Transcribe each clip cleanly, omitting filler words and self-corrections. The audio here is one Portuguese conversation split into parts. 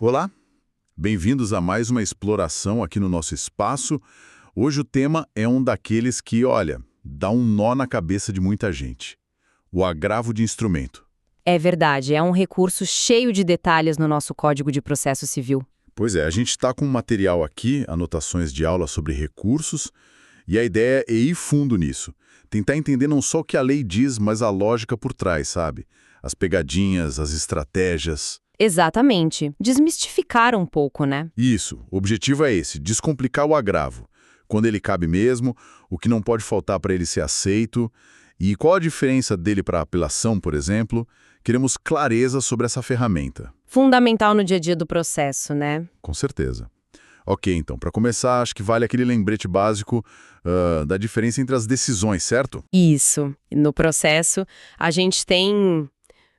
Olá, bem-vindos a mais uma exploração aqui no nosso espaço. Hoje o tema é um daqueles que, olha, dá um nó na cabeça de muita gente. O agravo de instrumento. É verdade, é um recurso cheio de detalhes no nosso Código de Processo Civil. Pois é, a gente está com um material aqui, anotações de aula sobre recursos, e a ideia é ir fundo nisso. Tentar entender não só o que a lei diz, mas a lógica por trás, sabe? As pegadinhas, as estratégias. Exatamente. Desmistificar um pouco, né? Isso, o objetivo é esse, descomplicar o agravo. Quando ele cabe mesmo, o que não pode faltar para ele ser aceito, e qual a diferença dele para a apelação, por exemplo. Queremos clareza sobre essa ferramenta. Fundamental no dia a dia do processo, né? Com certeza. Ok, então, para começar, acho que vale aquele lembrete básico da diferença entre as decisões, certo? Isso. No processo, a gente tem,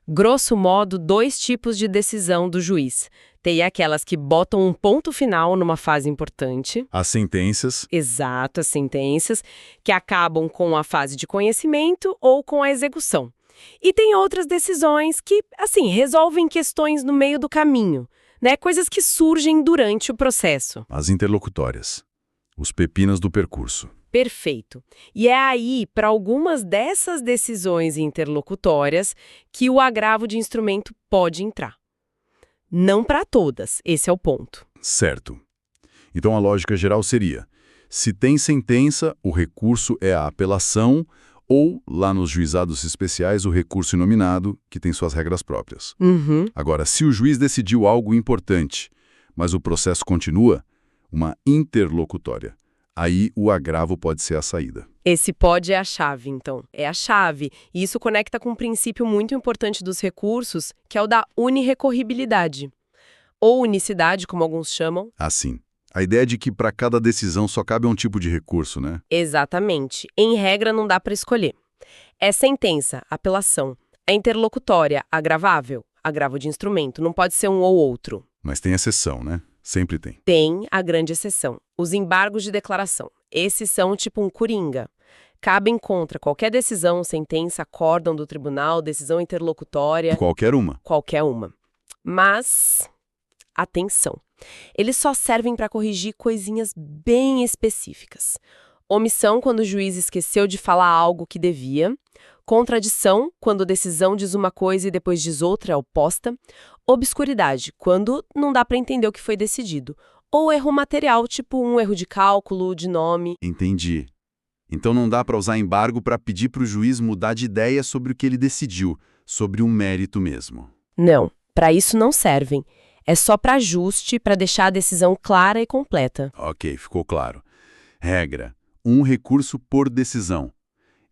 grosso modo, dois tipos de decisão do juiz. Tem aquelas que botam um ponto final numa fase importante. As sentenças. Exato, as sentenças, que acabam com a fase de conhecimento ou com a execução. E tem outras decisões que, assim, resolvem questões no meio do caminho, né? Coisas que surgem durante o processo. As interlocutórias. Os pepinos do percurso. Perfeito. E é aí, para algumas dessas decisões interlocutórias, que o agravo de instrumento pode entrar. Não para todas, esse é o ponto. Certo. Então a lógica geral seria: se tem sentença, o recurso é a apelação, ou, lá nos juizados especiais, o recurso inominado, que tem suas regras próprias. Uhum. Agora, se o juiz decidiu algo importante, mas o processo continua, uma interlocutória, aí o agravo pode ser a saída. Esse pode é a chave, então. É a chave. E isso conecta com um princípio muito importante dos recursos, que é o da unirrecorribilidade. Ou unicidade, como alguns chamam. Assim, a ideia de que para cada decisão só cabe um tipo de recurso, né? Exatamente. Em regra, não dá para escolher. É sentença, apelação. É interlocutória, agravável, agravo de instrumento. Não pode ser um ou outro. Mas tem exceção, né? Sempre tem. Tem a grande exceção. Os embargos de declaração. Esses são tipo um coringa. Cabem contra qualquer decisão, sentença, acórdão do tribunal, decisão interlocutória. Qualquer uma. Qualquer uma. Mas, atenção. Eles só servem para corrigir coisinhas bem específicas. Omissão, quando o juiz esqueceu de falar algo que devia. Contradição, quando a decisão diz uma coisa e depois diz outra, é oposta. Obscuridade, quando não dá para entender o que foi decidido. Ou erro material, tipo um erro de cálculo, de nome. Entendi. Então não dá para usar embargo para pedir para o juiz mudar de ideia sobre o que ele decidiu, sobre um mérito mesmo. Não, para isso não servem. É só para ajuste, para deixar a decisão clara e completa. Ok, ficou claro. Regra: um recurso por decisão.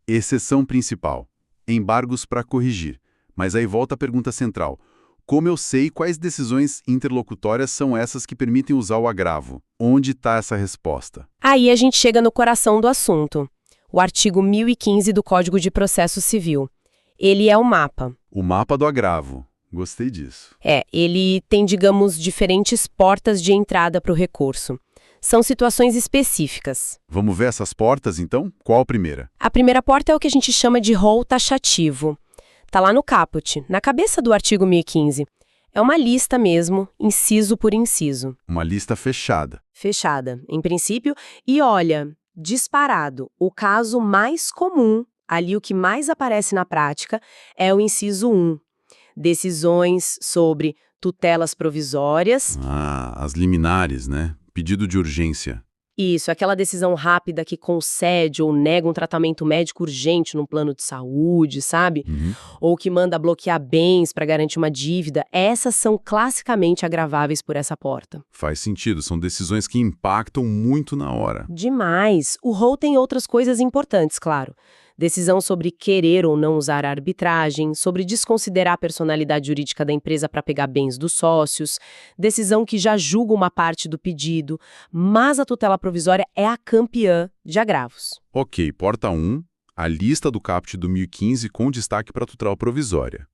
Exceção principal: embargos para corrigir. Mas aí volta a pergunta central. Como eu sei quais decisões interlocutórias são essas que permitem usar o agravo? Onde está essa resposta? Aí a gente chega no coração do assunto. O artigo 1015 do Código de Processo Civil. Ele é o mapa. O mapa do agravo. Gostei disso. Ele tem, digamos, diferentes portas de entrada para o recurso. São situações específicas. Vamos ver essas portas, então? Qual a primeira? A primeira porta é o que a gente chama de rol taxativo. Tá lá no caput, na cabeça do artigo 1015. É uma lista mesmo, inciso por inciso. Uma lista fechada. Fechada, em princípio. E olha, disparado, o caso mais comum, ali o que mais aparece na prática, é o inciso 1. Decisões sobre tutelas provisórias. As liminares, né? Pedido de urgência. Isso, aquela decisão rápida que concede ou nega um tratamento médico urgente num plano de saúde, sabe? Ou que manda bloquear bens para garantir uma dívida. Essas são classicamente agraváveis por essa porta. Faz sentido, são decisões que impactam muito na hora. Demais. O rol tem outras coisas importantes, claro. Decisão sobre querer ou não usar a arbitragem, sobre desconsiderar a personalidade jurídica da empresa para pegar bens dos sócios, decisão que já julga uma parte do pedido, mas a tutela provisória é a campeã de agravos. Ok, porta 1, a lista do caput do 1015 com destaque para a tutela provisória.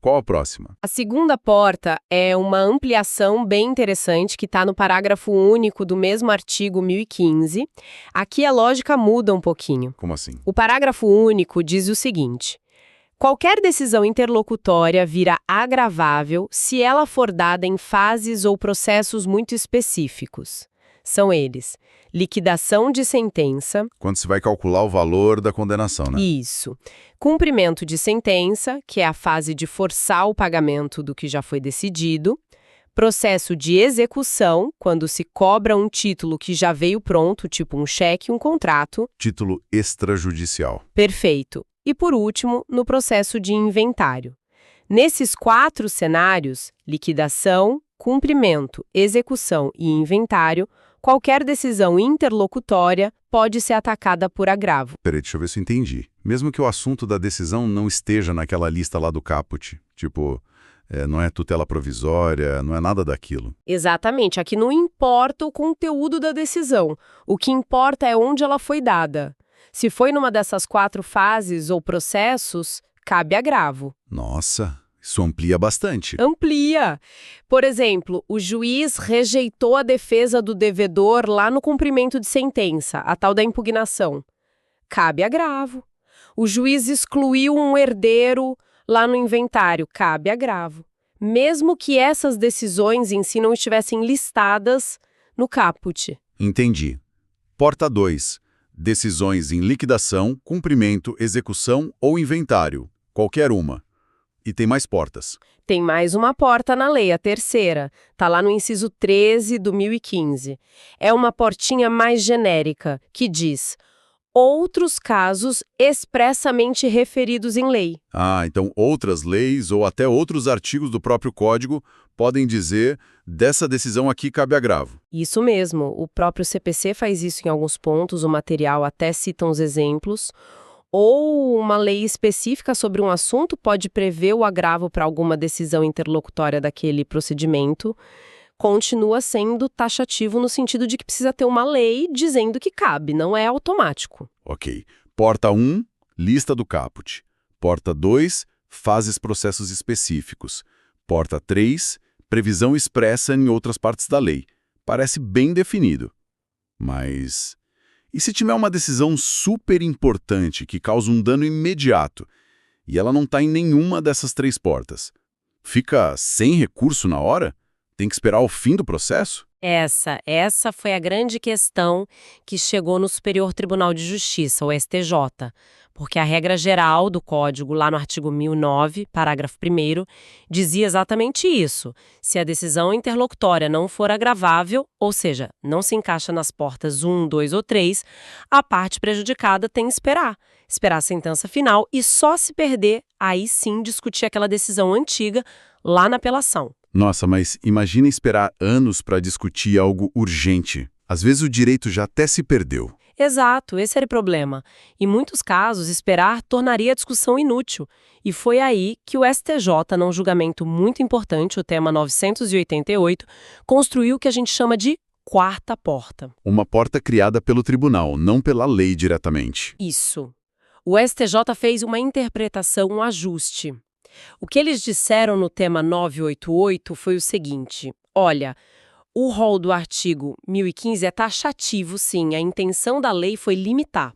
Qual a próxima? A segunda porta é uma ampliação bem interessante que está no parágrafo único do mesmo artigo 1015. Aqui a lógica muda um pouquinho. Como assim? O parágrafo único diz o seguinte: Qualquer decisão interlocutória vira agravável se ela for dada em fases ou processos muito específicos. São eles: liquidação de sentença. Quando se vai calcular o valor da condenação, né? Isso. Cumprimento de sentença, que é a fase de forçar o pagamento do que já foi decidido. Processo de execução, quando se cobra um título que já veio pronto, tipo um cheque, um contrato. Título extrajudicial. Perfeito. E, por último, no processo de inventário. Nesses 4 cenários, liquidação, cumprimento, execução e inventário, qualquer decisão interlocutória pode ser atacada por agravo. Peraí, deixa eu ver se eu entendi. Mesmo que o assunto da decisão não esteja naquela lista lá do caput, tipo, não é tutela provisória, não é nada daquilo. Exatamente. Aqui não importa o conteúdo da decisão. O que importa é onde ela foi dada. Se foi numa dessas 4 fases ou processos, cabe agravo. Nossa, isso amplia bastante. Amplia. Por exemplo, o juiz rejeitou a defesa do devedor lá no cumprimento de sentença, a tal da impugnação. Cabe agravo. O juiz excluiu um herdeiro lá no inventário. Cabe agravo. Mesmo que essas decisões em si não estivessem listadas no caput. Entendi. Porta 2. Decisões em liquidação, cumprimento, execução ou inventário. Qualquer uma. E tem mais portas. Tem mais uma porta na lei, a terceira. Está lá no inciso 13 do 1015. É uma portinha mais genérica, que diz: outros casos expressamente referidos em lei. Ah, então outras leis ou até outros artigos do próprio Código podem dizer: dessa decisão aqui cabe agravo. Isso mesmo. O próprio CPC faz isso em alguns pontos, o material até cita uns exemplos. Ou uma lei específica sobre um assunto pode prever o agravo para alguma decisão interlocutória daquele procedimento. Continua sendo taxativo no sentido de que precisa ter uma lei dizendo que cabe, não é automático. Ok. Porta 1, lista do caput. Porta 2, fases processos específicos. Porta 3, previsão expressa em outras partes da lei. Parece bem definido. Mas e se tiver uma decisão super importante que causa um dano imediato e ela não está em nenhuma dessas 3 portas? Fica sem recurso na hora? Tem que esperar o fim do processo? Essa foi a grande questão que chegou no Superior Tribunal de Justiça, o STJ, porque a regra geral do Código, lá no artigo 1009, parágrafo 1º, dizia exatamente isso. Se a decisão interlocutória não for agravável, ou seja, não se encaixa nas portas 1, 2 ou 3, a parte prejudicada tem que esperar a sentença final e só se perder, aí sim discutir aquela decisão antiga lá na apelação. Nossa, mas imagina esperar anos para discutir algo urgente. Às vezes o direito já até se perdeu. Exato, esse era o problema. Em muitos casos, esperar tornaria a discussão inútil. E foi aí que o STJ, num julgamento muito importante, o tema 988, construiu o que a gente chama de quarta porta. Uma porta criada pelo tribunal, não pela lei diretamente. Isso. O STJ fez uma interpretação, um ajuste. O que eles disseram no tema 988 foi o seguinte: olha, o rol do artigo 1015 é taxativo, sim, a intenção da lei foi limitar.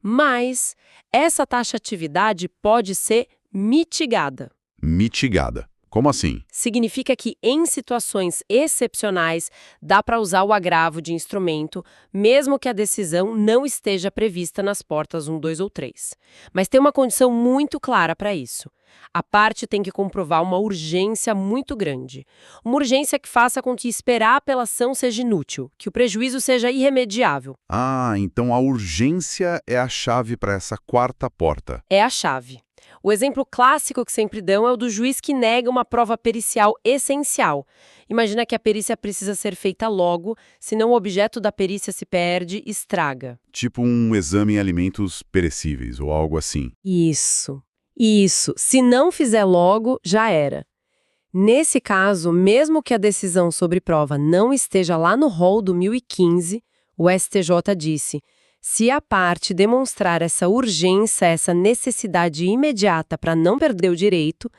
Mas essa taxatividade pode ser mitigada. Mitigada. Como assim? Significa que, em situações excepcionais, dá para usar o agravo de instrumento, mesmo que a decisão não esteja prevista nas portas 1, 2 ou 3. Mas tem uma condição muito clara para isso. A parte tem que comprovar uma urgência muito grande. Uma urgência que faça com que esperar a apelação seja inútil, que o prejuízo seja irremediável. Ah, então a urgência é a chave para essa quarta porta. É a chave. O exemplo clássico que sempre dão é o do juiz que nega uma prova pericial essencial. Imagina que a perícia precisa ser feita logo, senão o objeto da perícia se perde, estraga. Tipo um exame em alimentos perecíveis ou algo assim. Isso. Se não fizer logo, já era. Nesse caso, mesmo que a decisão sobre prova não esteja lá no rol do 1015, o STJ disse: se a parte demonstrar essa urgência, essa necessidade imediata para não perder o direito,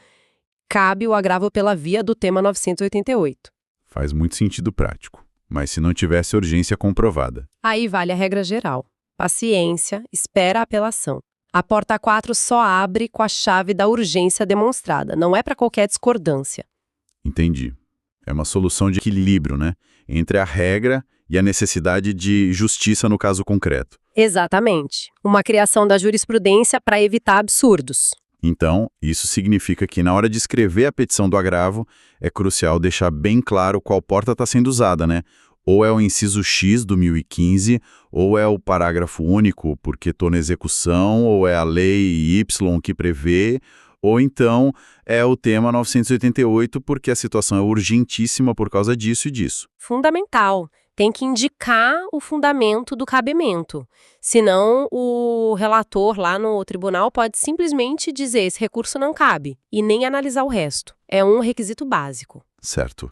cabe o agravo pela via do tema 988. Faz muito sentido prático. Mas se não tivesse urgência comprovada? Aí vale a regra geral. Paciência, espera a apelação. A porta 4 só abre com a chave da urgência demonstrada, não é para qualquer discordância. Entendi. É uma solução de equilíbrio, né? Entre a regra e a necessidade de justiça no caso concreto. Exatamente. Uma criação da jurisprudência para evitar absurdos. Então, isso significa que na hora de escrever a petição do agravo, é crucial deixar bem claro qual porta está sendo usada, né? Ou é o inciso X do 1015, ou é o parágrafo único porque estou na execução, ou é a lei Y que prevê, ou então é o tema 988 porque a situação é urgentíssima por causa disso e disso. Fundamental. Tem que indicar o fundamento do cabimento. Senão, o relator lá no tribunal pode simplesmente dizer esse recurso não cabe e nem analisar o resto. É um requisito básico. Certo.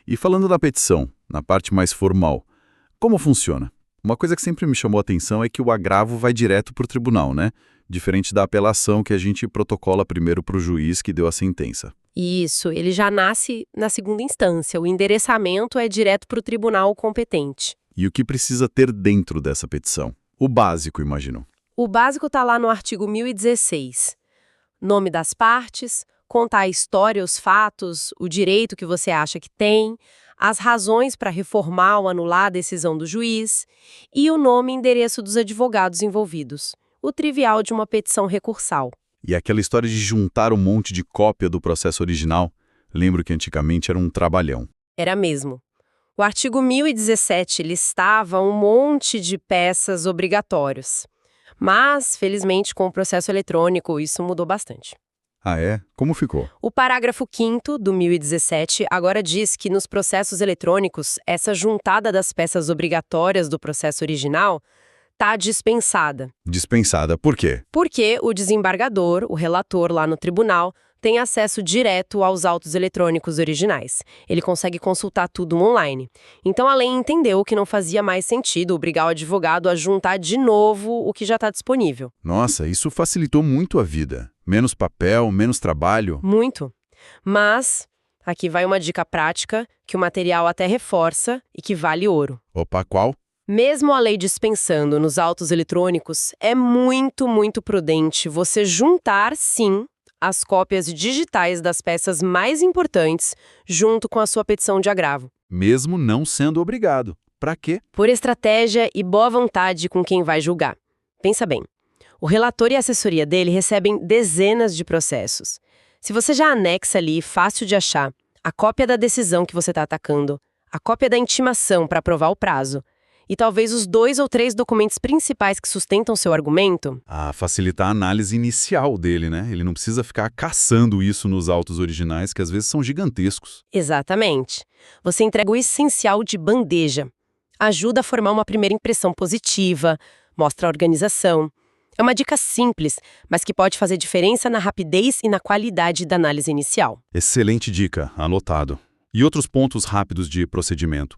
E falando da petição, na parte mais formal, como funciona? Uma coisa que sempre me chamou a atenção é que o agravo vai direto para o tribunal, né? Diferente da apelação que a gente protocola primeiro para o juiz que deu a sentença. Isso, ele já nasce na segunda instância. O endereçamento é direto para o tribunal competente. E o que precisa ter dentro dessa petição? O básico, imagino. O básico está lá no artigo 1016. Nome das partes, contar a história, os fatos, o direito que você acha que tem, as razões para reformar ou anular a decisão do juiz e o nome e endereço dos advogados envolvidos. O trivial de uma petição recursal. E aquela história de juntar um monte de cópia do processo original, lembro que antigamente era um trabalhão. Era mesmo. O artigo 1017 listava um monte de peças obrigatórios. Mas, felizmente, com o processo eletrônico, isso mudou bastante. Ah, é? Como ficou? O parágrafo 5º do 1017 agora diz que nos processos eletrônicos, essa juntada das peças obrigatórias do processo original está dispensada. Dispensada. Por quê? Porque o desembargador, o relator lá no tribunal, tem acesso direto aos autos eletrônicos originais. Ele consegue consultar tudo online. Então a lei entendeu que não fazia mais sentido obrigar o advogado a juntar de novo o que já está disponível. Nossa, isso facilitou muito a vida. Menos papel, menos trabalho. Muito. Mas aqui vai uma dica prática que o material até reforça e que vale ouro. Opa, qual? Mesmo a lei dispensando nos autos eletrônicos, é muito, muito prudente você juntar, sim, as cópias digitais das peças mais importantes junto com a sua petição de agravo. Mesmo não sendo obrigado. Pra quê? Por estratégia e boa vontade com quem vai julgar. Pensa bem, o relator e a assessoria dele recebem dezenas de processos. Se você já anexa ali, fácil de achar, a cópia da decisão que você está atacando, a cópia da intimação para aprovar o prazo, e talvez os 2 ou 3 documentos principais que sustentam seu argumento. Facilitar a análise inicial dele, né? Ele não precisa ficar caçando isso nos autos originais, que às vezes são gigantescos. Exatamente. Você entrega o essencial de bandeja. Ajuda a formar uma primeira impressão positiva, mostra a organização. É uma dica simples, mas que pode fazer diferença na rapidez e na qualidade da análise inicial. Excelente dica, anotado. E outros pontos rápidos de procedimento.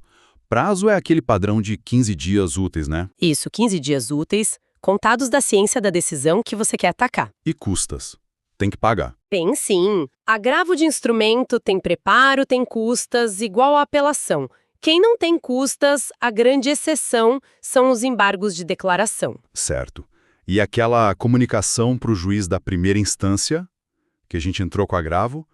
Prazo é aquele padrão de 15 dias úteis, né? Isso, 15 dias úteis, contados da ciência da decisão que você quer atacar. E custas. Tem que pagar. Tem sim. Agravo de instrumento tem preparo, tem custas, igual a apelação. Quem não tem custas, a grande exceção são os embargos de declaração. Certo. E aquela comunicação para o juiz da primeira instância, que a gente entrou com agravo,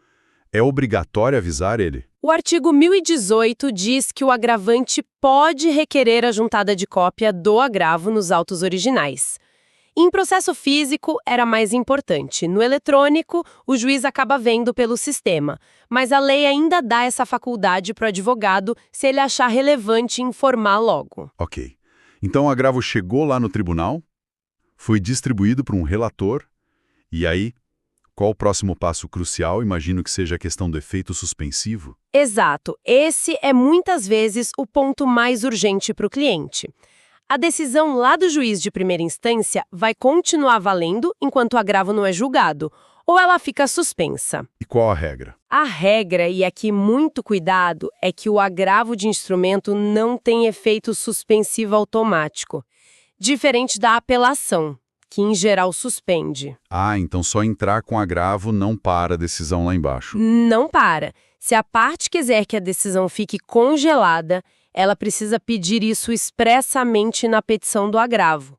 é obrigatório avisar ele? O artigo 1018 diz que o agravante pode requerer a juntada de cópia do agravo nos autos originais. Em processo físico, era mais importante. No eletrônico, o juiz acaba vendo pelo sistema. Mas a lei ainda dá essa faculdade para o advogado se ele achar relevante informar logo. Ok. Então o agravo chegou lá no tribunal, foi distribuído para um relator, e aí, qual o próximo passo crucial? Imagino que seja a questão do efeito suspensivo. Exato. Esse é muitas vezes o ponto mais urgente para o cliente. A decisão lá do juiz de primeira instância vai continuar valendo enquanto o agravo não é julgado, ou ela fica suspensa. E qual a regra? A regra, e aqui muito cuidado, é que o agravo de instrumento não tem efeito suspensivo automático, diferente da apelação, que em geral suspende. Então só entrar com agravo não para a decisão lá embaixo. Não para. Se a parte quiser que a decisão fique congelada, ela precisa pedir isso expressamente na petição do agravo.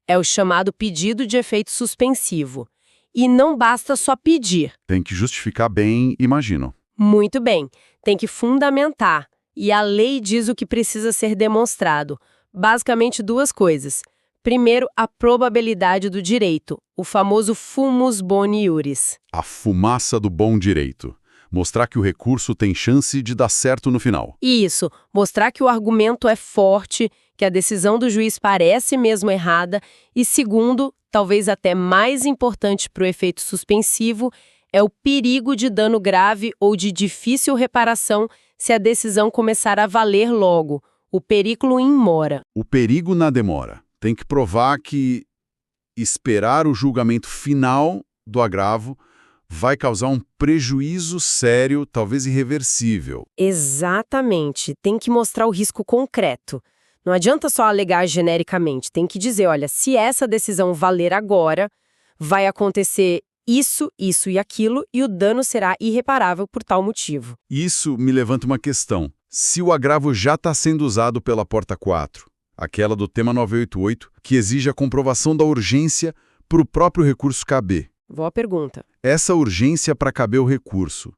É o chamado pedido de efeito suspensivo. E não basta só pedir. Tem que justificar bem, imagino. Muito bem, tem que fundamentar. E a lei diz o que precisa ser demonstrado. Basicamente duas coisas. Primeiro, a probabilidade do direito, o famoso fumus boni iuris. A fumaça do bom direito. Mostrar que o recurso tem chance de dar certo no final. Isso, mostrar que o argumento é forte, que a decisão do juiz parece mesmo errada. E segundo, talvez até mais importante para o efeito suspensivo, é o perigo de dano grave ou de difícil reparação se a decisão começar a valer logo. O periculo in mora. O perigo na demora. Tem que provar que esperar o julgamento final do agravo vai causar um prejuízo sério, talvez irreversível. Exatamente. Tem que mostrar o risco concreto. Não adianta só alegar genericamente. Tem que dizer, olha, se essa decisão valer agora, vai acontecer isso, isso e aquilo, e o dano será irreparável por tal motivo. Isso me levanta uma questão. Se o agravo já está sendo usado pela porta 4, aquela do tema 988, que exige a comprovação da urgência para o próprio recurso caber. Boa pergunta. Essa urgência para caber o recurso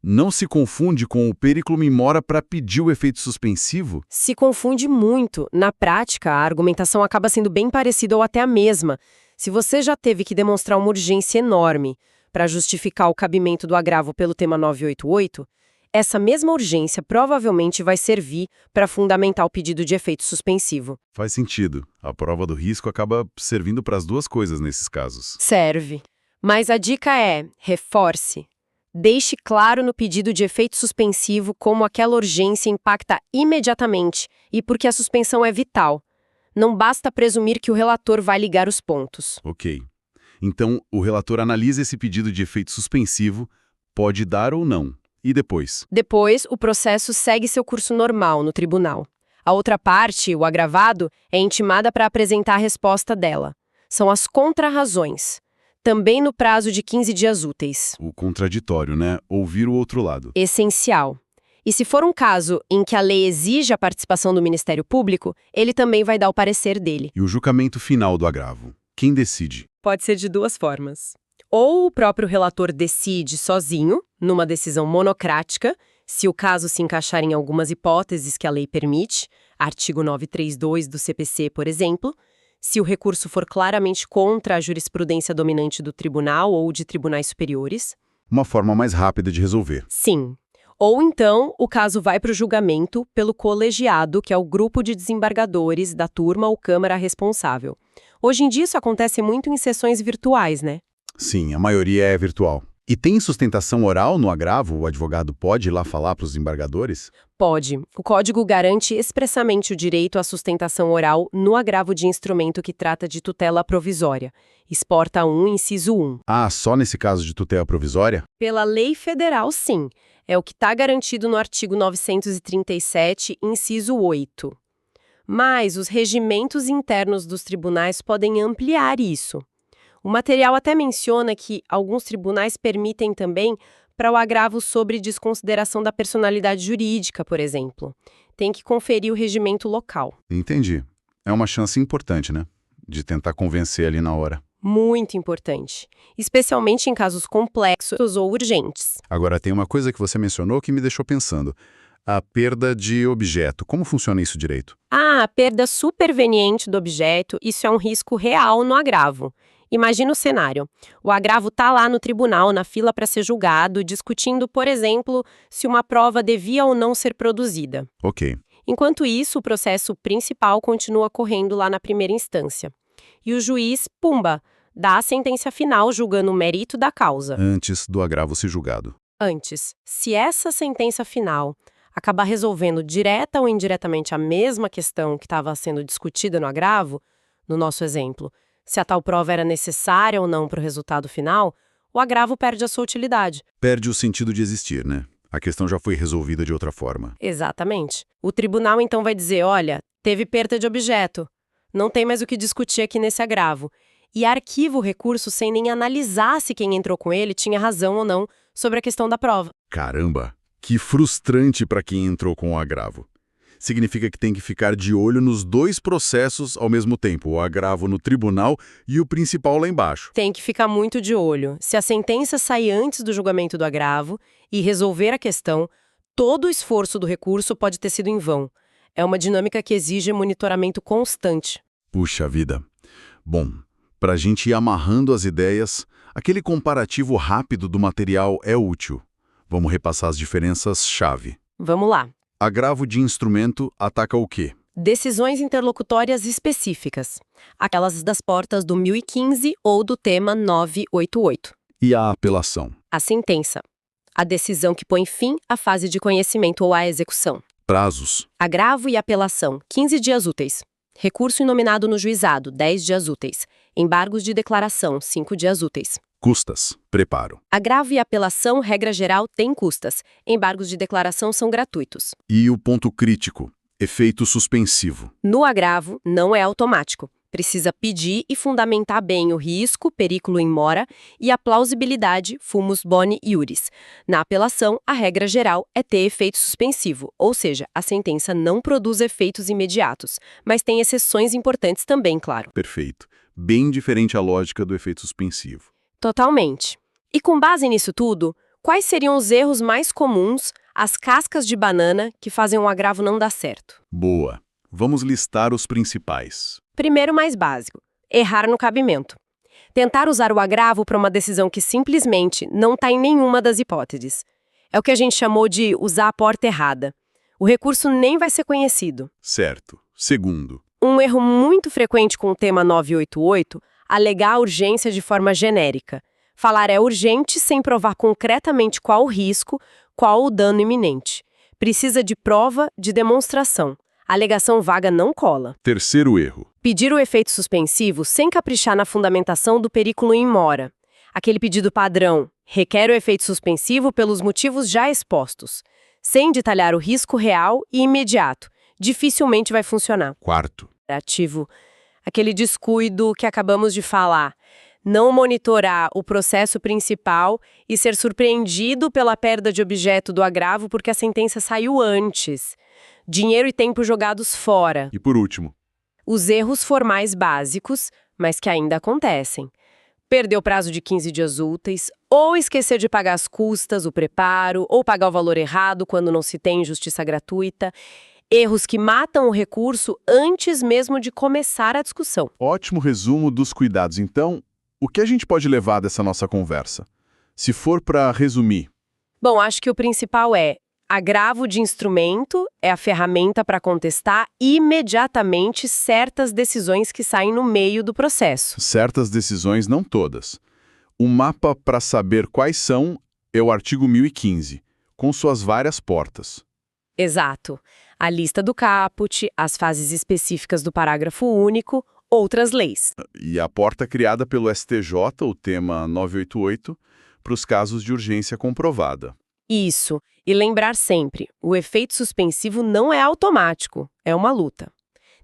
não se confunde com o periculum in mora para pedir o efeito suspensivo? Se confunde muito. Na prática, a argumentação acaba sendo bem parecida ou até a mesma. Se você já teve que demonstrar uma urgência enorme para justificar o cabimento do agravo pelo tema 988, essa mesma urgência provavelmente vai servir para fundamentar o pedido de efeito suspensivo. Faz sentido. A prova do risco acaba servindo para as duas coisas nesses casos. Serve. Mas a dica é, reforce. Deixe claro no pedido de efeito suspensivo como aquela urgência impacta imediatamente e porque a suspensão é vital. Não basta presumir que o relator vai ligar os pontos. Ok. Então, o relator analisa esse pedido de efeito suspensivo, pode dar ou não. E depois? Depois, o processo segue seu curso normal no tribunal. A outra parte, o agravado, é intimada para apresentar a resposta dela. São as contrarrazões. Também no prazo de 15 dias úteis. O contraditório, né? Ouvir o outro lado. Essencial. E se for um caso em que a lei exige a participação do Ministério Público, ele também vai dar o parecer dele. E o julgamento final do agravo? Quem decide? Pode ser de duas formas. Ou o próprio relator decide sozinho, numa decisão monocrática, se o caso se encaixar em algumas hipóteses que a lei permite, artigo 932 do CPC, por exemplo, se o recurso for claramente contra a jurisprudência dominante do tribunal ou de tribunais superiores. Uma forma mais rápida de resolver. Sim. Ou então, o caso vai para o julgamento pelo colegiado, que é o grupo de desembargadores da turma ou câmara responsável. Hoje em dia isso acontece muito em sessões virtuais, né? Sim, a maioria é virtual. E tem sustentação oral no agravo? O advogado pode ir lá falar para os desembargadores? Pode. O Código garante expressamente o direito à sustentação oral no agravo de instrumento que trata de tutela provisória. Exporta 1, inciso 1. Ah, só nesse caso de tutela provisória? Pela lei federal, sim. É o que está garantido no artigo 937, inciso 8. Mas os regimentos internos dos tribunais podem ampliar isso. O material até menciona que alguns tribunais permitem também para o agravo sobre desconsideração da personalidade jurídica, por exemplo. Tem que conferir o regimento local. Entendi. É uma chance importante, né? De tentar convencer ali na hora. Muito importante, especialmente em casos complexos ou urgentes. Agora, tem uma coisa que você mencionou que me deixou pensando. A perda de objeto. Como funciona isso direito? A perda superveniente do objeto, isso é um risco real no agravo. Imagina o cenário. O agravo está lá no tribunal, na fila para ser julgado, discutindo, por exemplo, se uma prova devia ou não ser produzida. Ok. Enquanto isso, o processo principal continua correndo lá na primeira instância. E o juiz, pumba, dá a sentença final julgando o mérito da causa. Antes do agravo ser julgado. Antes, se essa sentença final acabar resolvendo direta ou indiretamente a mesma questão que estava sendo discutida no agravo, no nosso exemplo, se a tal prova era necessária ou não para o resultado final, o agravo perde a sua utilidade. Perde o sentido de existir, né? A questão já foi resolvida de outra forma. Exatamente. O tribunal então vai dizer, olha, teve perda de objeto. Não tem mais o que discutir aqui nesse agravo. E arquiva o recurso sem nem analisar se quem entrou com ele tinha razão ou não sobre a questão da prova. Caramba, que frustrante para quem entrou com o agravo. Significa que tem que ficar de olho nos dois processos ao mesmo tempo, o agravo no tribunal e o principal lá embaixo. Tem que ficar muito de olho. Se a sentença sair antes do julgamento do agravo e resolver a questão, todo o esforço do recurso pode ter sido em vão. É uma dinâmica que exige monitoramento constante. Puxa vida. Bom, para a gente ir amarrando as ideias, aquele comparativo rápido do material é útil. Vamos repassar as diferenças-chave. Vamos lá. Agravo de instrumento ataca o quê? Decisões interlocutórias específicas. Aquelas das portas do 1015 ou do tema 988. E a apelação? A sentença. A decisão que põe fim à fase de conhecimento ou à execução. Prazos? Agravo e apelação, 15 dias úteis. Recurso inominado no juizado, 10 dias úteis. Embargos de declaração, 5 dias úteis. Custas? Preparo. Agravo e apelação, regra geral, tem custas. Embargos de declaração são gratuitos. E o ponto crítico? Efeito suspensivo. No agravo, não é automático. Precisa pedir e fundamentar bem o risco, periculo in mora, e a plausibilidade, fumus boni iuris. Na apelação, a regra geral é ter efeito suspensivo, ou seja, a sentença não produz efeitos imediatos, mas tem exceções importantes também, claro. Perfeito. Bem diferente a lógica do efeito suspensivo. Totalmente. E com base nisso tudo, quais seriam os erros mais comuns, as cascas de banana que fazem um agravo não dar certo? Boa. Vamos listar os principais. Primeiro, mais básico, errar no cabimento. Tentar usar o agravo para uma decisão que simplesmente não está em nenhuma das hipóteses. É o que a gente chamou de usar a porta errada. O recurso nem vai ser conhecido. Certo. Segundo. Um erro muito frequente com o tema 988, alegar a urgência de forma genérica. Falar é urgente sem provar concretamente qual o risco, qual o dano iminente. Precisa de prova, de demonstração. A alegação vaga não cola. Terceiro erro. Pedir o efeito suspensivo sem caprichar na fundamentação do periculo in mora. Aquele pedido padrão, requer o efeito suspensivo pelos motivos já expostos, sem detalhar o risco real e imediato. Dificilmente vai funcionar. Quarto. Ativo. Aquele descuido que acabamos de falar. Não monitorar o processo principal e ser surpreendido pela perda de objeto do agravo porque a sentença saiu antes. Dinheiro e tempo jogados fora. E por último. Os erros formais básicos, mas que ainda acontecem. Perder o prazo de 15 dias úteis, ou esquecer de pagar as custas, o preparo, ou pagar o valor errado quando não se tem justiça gratuita. Erros que matam o recurso antes mesmo de começar a discussão. Ótimo resumo dos cuidados. Então, o que a gente pode levar dessa nossa conversa? Se for para resumir. Bom, acho que o principal é: agravo de instrumento é a ferramenta para contestar imediatamente certas decisões que saem no meio do processo. Certas decisões, não todas. O mapa para saber quais são é o artigo 1015, com suas várias portas. Exato. A lista do caput, as fases específicas do parágrafo único, outras leis. E a porta criada pelo STJ, o tema 988, para os casos de urgência comprovada. Isso. E lembrar sempre, o efeito suspensivo não é automático, é uma luta.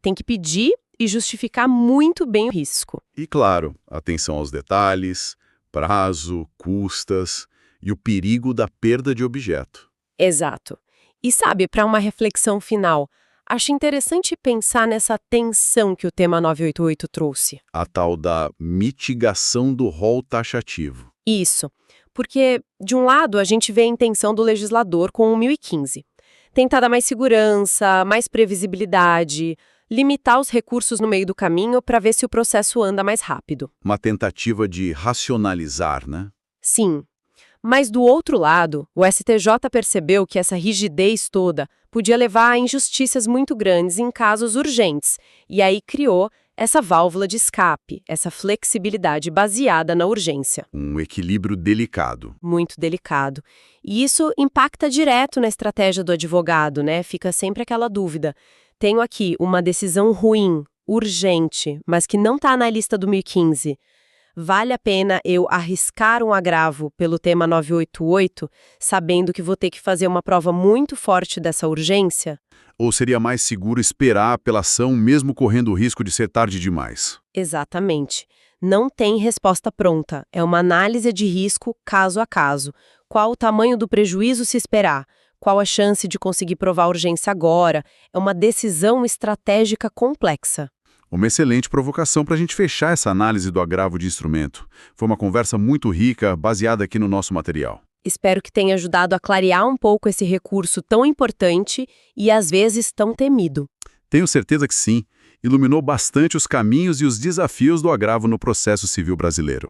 Tem que pedir e justificar muito bem o risco. E, claro, atenção aos detalhes, prazo, custas e o perigo da perda de objeto. Exato. E sabe, para uma reflexão final, acho interessante pensar nessa tensão que o tema 988 trouxe. A tal da mitigação do rol taxativo. Isso. Porque, de um lado, a gente vê a intenção do legislador com o 1015. Tentar dar mais segurança, mais previsibilidade, limitar os recursos no meio do caminho para ver se o processo anda mais rápido. Uma tentativa de racionalizar, né? Sim. Mas, do outro lado, o STJ percebeu que essa rigidez toda podia levar a injustiças muito grandes em casos urgentes, e aí criou essa válvula de escape, essa flexibilidade baseada na urgência. Um equilíbrio delicado. Muito delicado. E isso impacta direto na estratégia do advogado, né? Fica sempre aquela dúvida. Tenho aqui uma decisão ruim, urgente, mas que não está na lista do 1015. Vale a pena eu arriscar um agravo pelo tema 988, sabendo que vou ter que fazer uma prova muito forte dessa urgência? Ou seria mais seguro esperar a apelação mesmo correndo o risco de ser tarde demais? Exatamente. Não tem resposta pronta. É uma análise de risco caso a caso. Qual o tamanho do prejuízo se esperar? Qual a chance de conseguir provar a urgência agora? É uma decisão estratégica complexa. Uma excelente provocação para a gente fechar essa análise do agravo de instrumento. Foi uma conversa muito rica, baseada aqui no nosso material. Espero que tenha ajudado a clarear um pouco esse recurso tão importante e às vezes tão temido. Tenho certeza que sim. Iluminou bastante os caminhos e os desafios do agravo no processo civil brasileiro.